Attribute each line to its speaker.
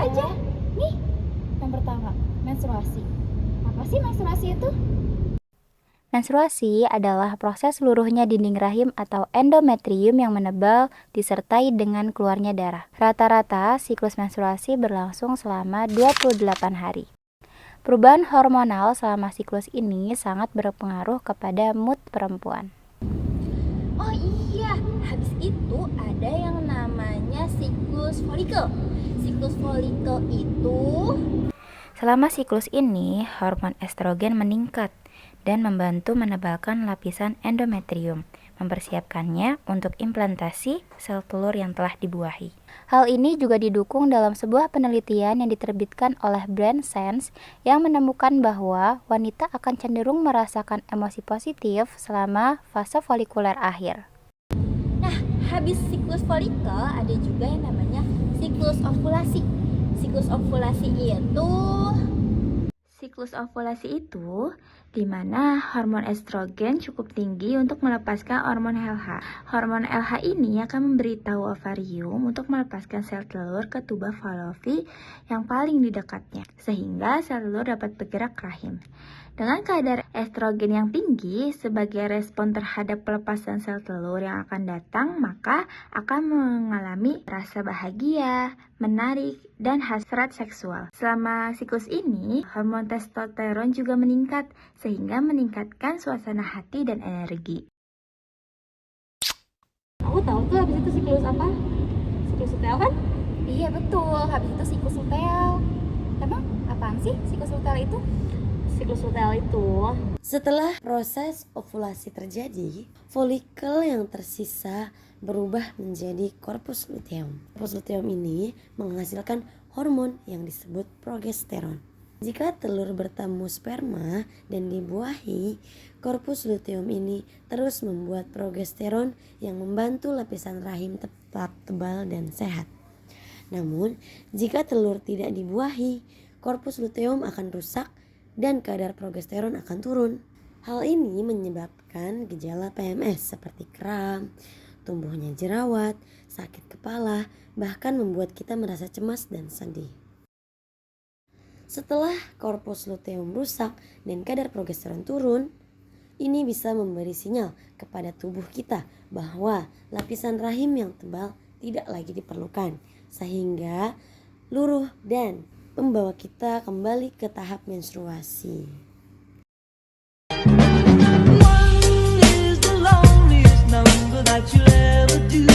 Speaker 1: aja. Nih, yang pertama, menstruasi. Apa sih menstruasi itu?
Speaker 2: Menstruasi adalah proses seluruhnya dinding rahim atau endometrium yang menebal disertai dengan keluarnya darah. Rata-rata siklus menstruasi berlangsung selama 28 hari. Perubahan hormonal selama siklus ini sangat berpengaruh kepada mood perempuan.
Speaker 1: Oh iya, habis itu ada yang namanya siklus folikel. Siklus folikel itu
Speaker 2: Selama siklus ini, hormon estrogen meningkat dan membantu menebalkan lapisan endometrium, mempersiapkannya untuk implantasi sel telur yang telah dibuahi. Hal ini juga didukung dalam sebuah penelitian yang diterbitkan oleh Brain Science yang menemukan bahwa wanita akan cenderung merasakan emosi positif selama fase folikuler akhir.
Speaker 1: habis siklus folikel ada juga yang namanya siklus ovulasi. Siklus ovulasi itu di mana hormon estrogen cukup tinggi untuk melepaskan hormon LH. Hormon LH ini akan memberitahu ovarium untuk melepaskan sel telur ke tuba falopi yang paling di dekatnya, sehingga sel telur dapat bergerak ke rahim. Dengan kadar estrogen yang tinggi sebagai respon terhadap pelepasan sel telur yang akan datang, maka akan mengalami rasa bahagia, menarik, dan hasrat seksual. Selama siklus ini, hormon testosteron juga meningkat, sehingga meningkatkan suasana hati dan energi.
Speaker 3: Aku tahu tuh habis itu siklus apa? Siklus luteal kan?
Speaker 1: Iya betul, habis itu siklus luteal. Emang apaan sih siklus luteal itu?
Speaker 3: Siklus luteal itu
Speaker 4: Setelah proses ovulasi terjadi, folikel yang tersisa berubah menjadi korpus luteum. Korpus luteum ini menghasilkan hormon yang disebut progesteron. Jika telur bertemu sperma dan dibuahi, korpus luteum ini terus membuat progesteron yang membantu lapisan rahim tetap tebal dan sehat. Namun, jika telur tidak dibuahi, korpus luteum akan rusak dan kadar progesteron akan turun. Hal ini menyebabkan gejala PMS seperti kram, tumbuhnya jerawat, sakit kepala, bahkan membuat kita merasa cemas dan sedih. Setelah korpus luteum rusak dan kadar progesteron turun, ini bisa memberi sinyal kepada tubuh kita bahwa lapisan rahim yang tebal tidak lagi diperlukan, sehingga luruh dan membawa kita kembali ke tahap menstruasi.
Speaker 5: One is the loneliest number that you'll ever do.